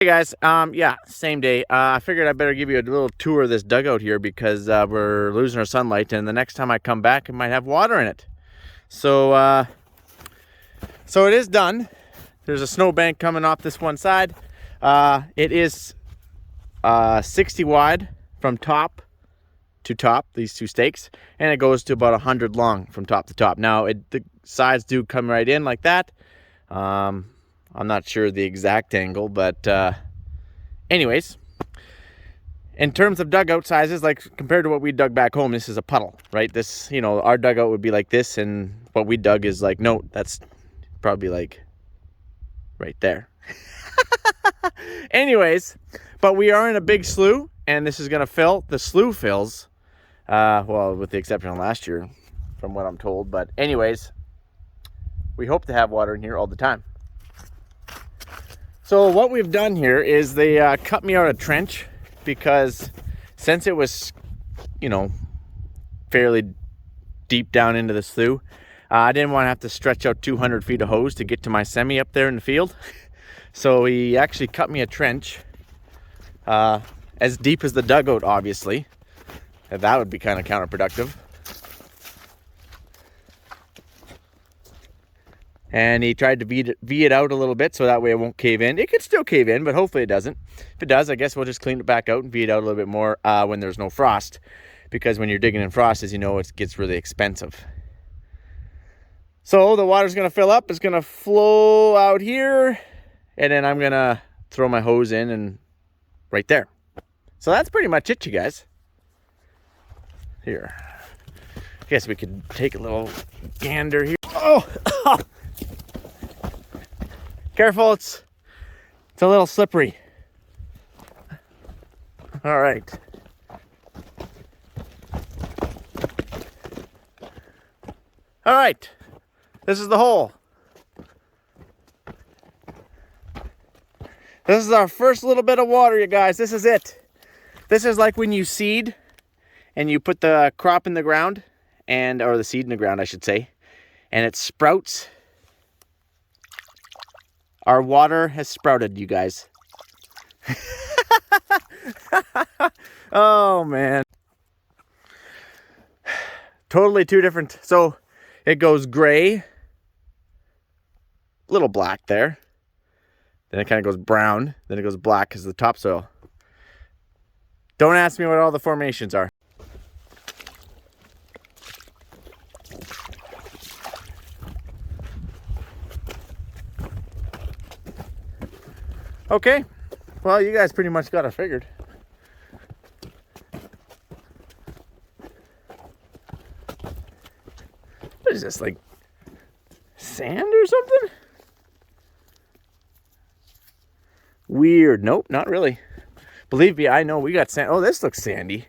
Hey guys, yeah, same day. I figured I better give you a little tour of this dugout here because we're losing our sunlight, and the next time I come back, it might have water in it. So, so it is done. There's a snowbank coming off this one side. It is 60 wide from top to top, these two stakes, and it goes to about 100 long from top to top. Now, the sides do come right in like that. I'm not sure the exact angle, but anyways, in terms of dugout sizes, like compared to what we dug back home, this is a puddle, right? This, you know, our dugout would be like this, and what we dug is like, no, that's probably like right there. Anyways, but we are in a big slough, and this is going to fill. The slough fills, well, with the exception of last year, from what I'm told. But anyways, we hope to have water in here all the time. So what we've done here is they cut me out a trench because since it was, you know, fairly deep down into the slough, I didn't want to have to stretch out 200 feet of hose to get to my semi up there in the field. So he actually cut me a trench as deep as the dugout, obviously. That would be kind of counterproductive. And he tried to V it out a little bit so that way it won't cave in. It could still cave in, but hopefully it doesn't. If it does, I guess we'll just clean it back out and V it out a little bit more when there's no frost. Because when you're digging in frost, as you know, it gets really expensive. So the water's going to fill up. It's going to flow out here. And then I'm going to throw my hose in and right there. So that's pretty much it, you guys. Here. I guess we could take a little gander here. Oh! Careful, it's a little slippery. All right. All right. This is the hole. This is our first little bit of water, you guys. This is it. This is like when you seed and you put the crop in the ground, or the seed in the ground, I should say, and it sprouts. Our water has sprouted, you guys. Oh, man. Totally two different. So it goes gray, little black there. Then it kind of goes brown. Then it goes black because of the topsoil. Don't ask me what all the formations are. Okay, well, you guys pretty much got it figured. What is this, like sand or something? Weird. Nope, not really. Believe me, I know we got sand. Oh, this looks sandy.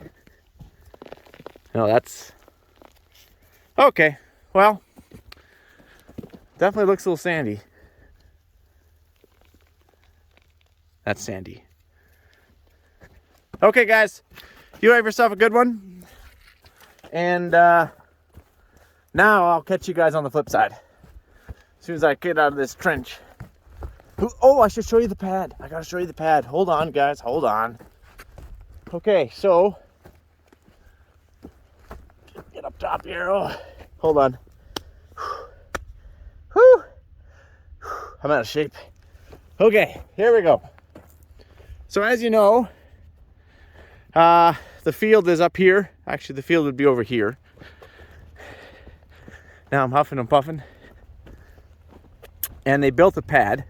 No, that's... Okay, well, definitely looks a little sandy. That's sandy. Okay, guys, you have yourself a good one. And now I'll catch you guys on the flip side. As soon as I get out of this trench. Oh, I should show you the pad. I gotta show you the pad. Hold on, guys, hold on. Okay, so get up top here. Oh, hold on. Whew. I'm out of shape. Okay, here we go. So as you know, the field is up here. Actually, the field would be over here. Now I'm huffing and puffing. And they built a pad.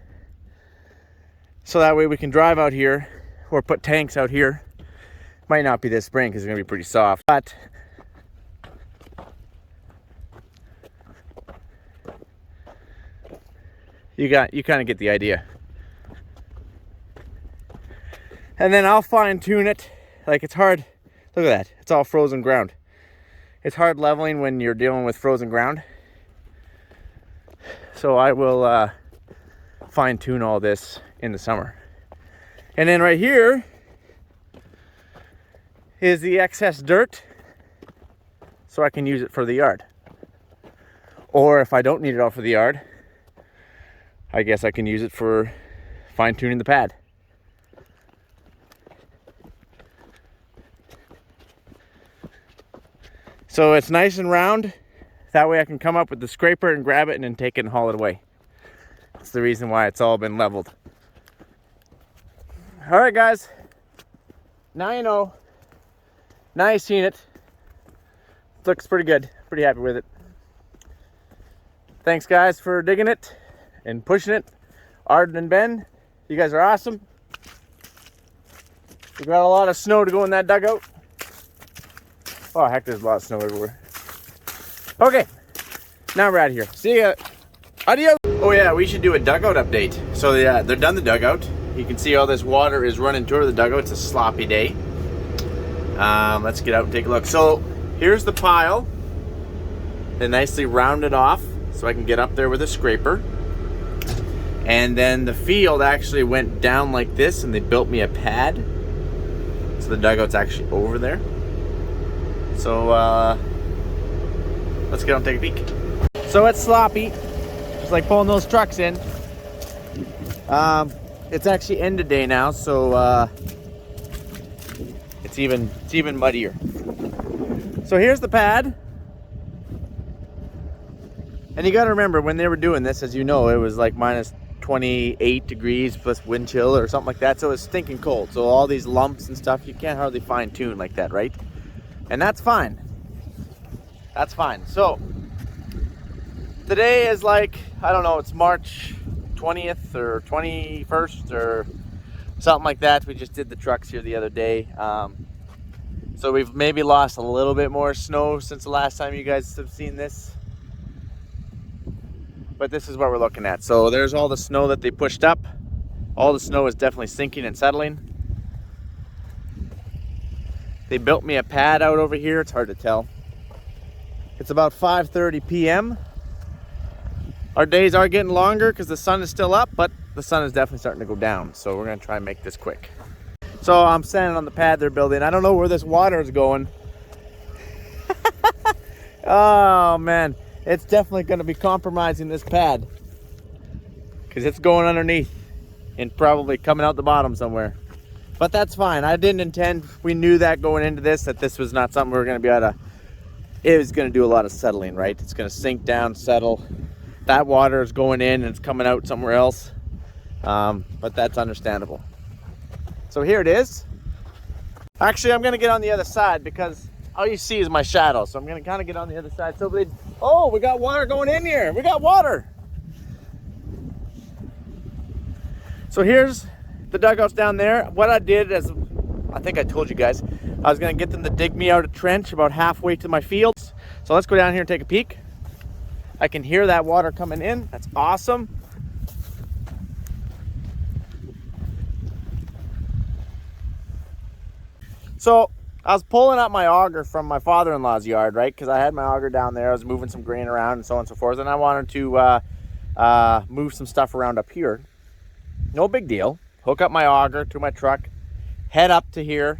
So that way we can drive out here or put tanks out here. Might not be this spring because it's going to be pretty soft. But you kind of get the idea. And then I'll fine tune it. Like, it's hard. Look at that. It's all frozen ground. It's hard leveling when you're dealing with frozen ground. So I will fine tune all this in the summer. And then right here is the excess dirt, so I can use it for the yard. Or if I don't need it all for the yard, I guess I can use it for fine tuning the pad. So it's nice and round. That way I can come up with the scraper and grab it and then take it and haul it away. That's the reason why it's all been leveled. All right, guys. Now you know. Now you've seen it. Looks pretty good. Pretty happy with it. Thanks, guys, for digging it and pushing it. Arden and Ben, you guys are awesome. We got a lot of snow to go in that dugout. Oh, heck, there's a lot of snow everywhere. Okay, now we're out of here. See ya. Adios. Oh yeah, we should do a dugout update. So yeah, they're done the dugout. You can see all this water is running toward the dugout. It's a sloppy day. Let's get out and take a look. So here's the pile. They nicely rounded off so I can get up there with a scraper. And then the field actually went down like this and they built me a pad. So the dugout's actually over there. So let's get out and take a peek. So it's sloppy. It's like pulling those trucks in. It's actually end of day now, so it's even muddier. So here's the pad. And you got to remember, when they were doing this, as you know, it was like minus 28 degrees plus wind chill or something like that. So it's stinking cold. So all these lumps and stuff, you can't hardly fine tune like that, right? And that's fine. That's fine. So today is like, I don't know, it's March 20th or 21st or something like that. We just did the trucks here the other day. So we've maybe lost a little bit more snow since the last time you guys have seen this. But this is what we're looking at. So there's all the snow that they pushed up. All the snow is definitely sinking and settling. They built me a pad out over here. It's hard to tell. It's about 5:30 p.m. Our days are getting longer because the sun is still up, but the sun is definitely starting to go down. So we're gonna try and make this quick. So I'm standing on the pad they're building. I don't know where this water is going. Oh man. It's definitely going to be compromising this pad because it's going underneath and probably coming out the bottom somewhere. But that's fine. I didn't intend, we knew that going into this, that this was not something we were going to be able to, it was going to do a lot of settling, right? It's going to sink down, settle. That water is going in and it's coming out somewhere else. But that's understandable. So here it is. Actually, I'm going to get on the other side because all you see is my shadow. So I'm going to kind of get on the other side. So they, oh, we got water going in here. We got water. So here's the dugouts down there. What I did is, I think I told you guys, I was going to get them to dig me out a trench about halfway to my fields. So let's go down here and take a peek. I can hear that water coming in. That's awesome. So I was pulling up my auger from my father-in-law's yard, right? Because I had my auger down there. I was moving some grain around and so on and so forth. And I wanted to move some stuff around up here. No big deal. Hook up my auger to my truck. Head up to here.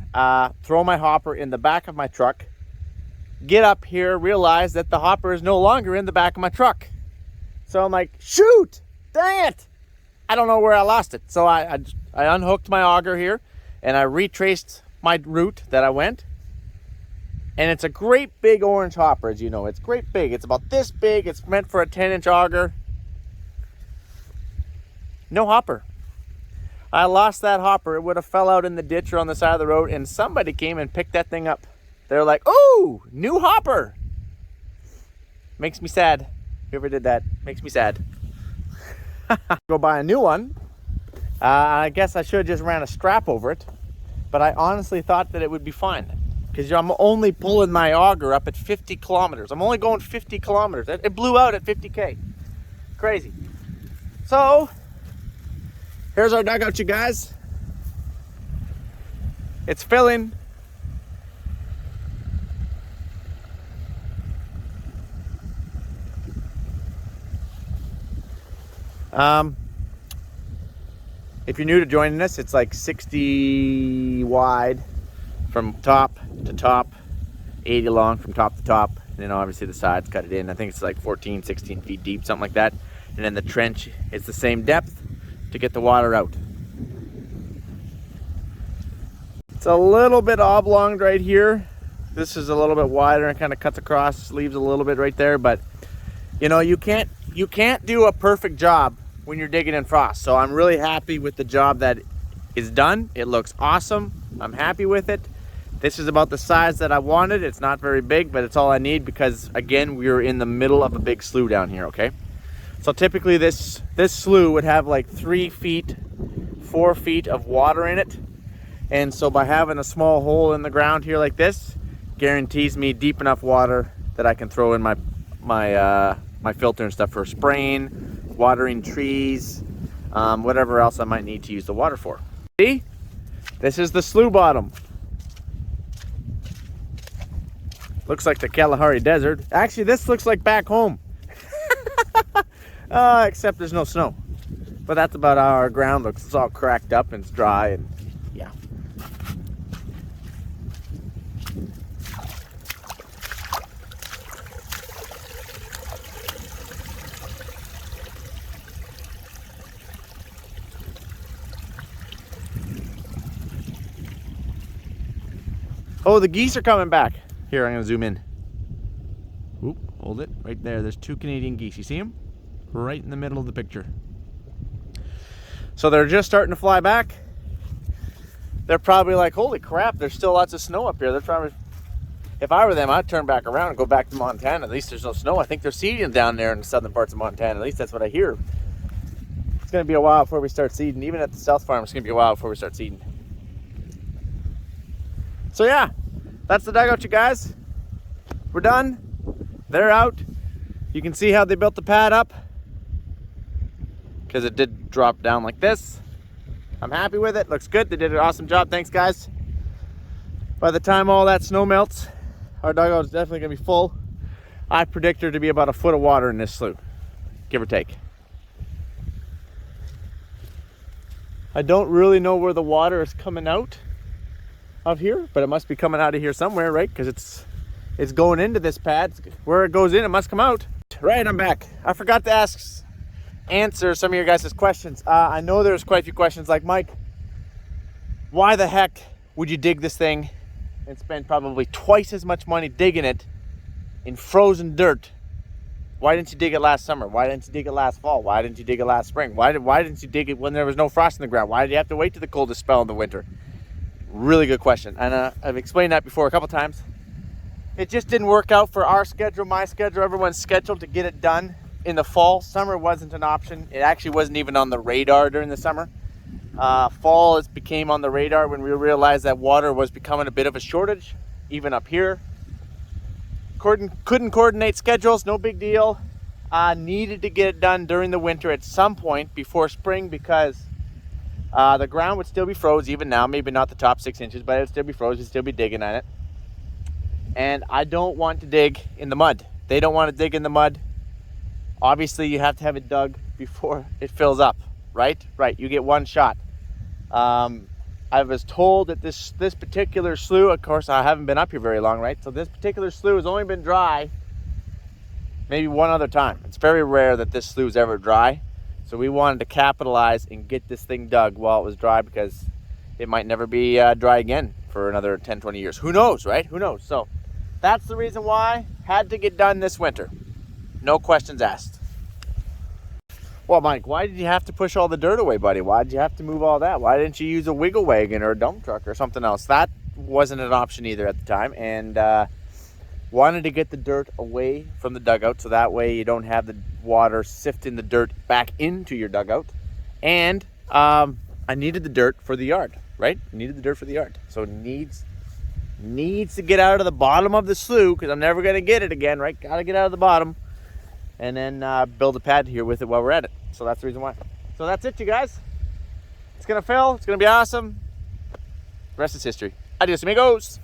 Throw my hopper in the back of my truck. Get up here. Realize that the hopper is no longer in the back of my truck. So I'm like, shoot! Dang it! I don't know where I lost it. So I unhooked my auger here. And I retraced my route that I went, and it's a great big orange hopper, as you know. It's great big. It's about this big. It's meant for a 10-inch auger. No hopper. I lost that hopper. It would have fell out in the ditch or on the side of the road, and somebody came and picked that thing up. They're like, "Oh, new hopper." Makes me sad. Whoever did that makes me sad. Go buy a new one. I guess I should have just ran a strap over it. But I honestly thought that it would be fine because I'm only pulling my auger up at 50 kilometers. I'm only going 50 kilometers. It blew out at 50K. Crazy. So here's our dugout, you guys. It's filling. If you're new to joining us, it's like 60 wide from top to top, 80 long from top to top, and then obviously the sides cut it in. I think it's like 14, 16 feet deep, something like that. And then the trench is the same depth to get the water out. It's a little bit oblonged right here This is a little bit wider and kind of cuts across, leaves a little bit right there, but you know, you can't do a perfect job when you're digging in frost. So I'm really happy with the job that is done. It looks awesome. I'm happy with it. This is about the size that I wanted. It's not very big, but it's all I need because, again, we're in the middle of a big slough down here, okay? So typically this slough would have like 3 feet, 4 feet of water in it. And so by having a small hole in the ground here like this, guarantees me deep enough water that I can throw in my filter and stuff for spraying, watering trees, whatever else I might need to use the water for. See? This is the slough bottom. Looks like the Kalahari Desert. Actually, this looks like back home. Except there's no snow. But that's about how our ground looks. It's all cracked up and it's dry and yeah. Oh, the geese are coming back. Here, I'm gonna zoom in. Oop, hold it, right there. There's 2 Canadian geese, you see them? Right in the middle of the picture. So they're just starting to fly back. They're probably like, holy crap, there's still lots of snow up here. They're probably, if I were them, I'd turn back around and go back to Montana. At least there's no snow. I think they're seeding down there in the southern parts of Montana. At least that's what I hear. It's gonna be a while before we start seeding. Even at the South Farm, it's gonna be a while before we start seeding. So yeah, that's the dugout, you guys. We're done. They're out. You can see how they built the pad up because it did drop down like this. I'm happy with it. Looks good. They did an awesome job. Thanks, guys. By the time all that snow melts, our dugout is definitely going to be full. I predict there to be about 1 foot of water in this slough, give or take. I don't really know where the water is coming out of here, but it must be coming out of here somewhere, right? Because it's going into this pad. Where it goes in, it must come out. Right, I'm back. I forgot to answer some of your guys' questions. I know there's quite a few questions like, Mike, why the heck would you dig this thing and spend probably twice as much money digging it in frozen dirt? Why didn't you dig it last summer? Why didn't you dig it last fall? Why didn't you dig it last spring? Why didn't you dig it when there was no frost in the ground? Why did you have to wait to the coldest spell in the winter? Really good question, and I've explained that before a couple times. It just didn't work out for our schedule, my schedule, everyone's schedule to get it done in the fall. Summer wasn't an option. It actually wasn't even on the radar during the summer. Fall became on the radar when we realized that water was becoming a bit of a shortage, even up here. Couldn't coordinate schedules, no big deal. Needed to get it done during the winter at some point before spring because the ground would still be froze even now, maybe not the top 6 inches, but it would still be froze, we'd still be digging on it. And I don't want to dig in the mud. They don't want to dig in the mud. Obviously, you have to have it dug before it fills up, right? Right, you get one shot. I was told that this particular slough, of course, I haven't been up here very long, right? So this particular slough has only been dry maybe one other time. It's very rare that this slough is ever dry. So we wanted to capitalize and get this thing dug while it was dry because it might never be dry again for another 10, 20 years. Who knows, right? Who knows? So that's the reason why. Had to get done this winter. No questions asked. Well, Mike, why did you have to push all the dirt away, buddy? Why did you have to move all that? Why didn't you use a wiggle wagon or a dump truck or something else? That wasn't an option either at the time. And wanted to get the dirt away from the dugout so that way you don't have the water sifting the dirt back into your dugout. And I needed the dirt for the yard, right? Needed the dirt for the yard. So it needs to get out of the bottom of the slough because I'm never going to get it again, right? Got to get out of the bottom and then build a pad here with it while we're at it. So that's the reason why. So that's it, you guys. It's going to fill. It's going to be awesome. The rest is history. Adios, amigos.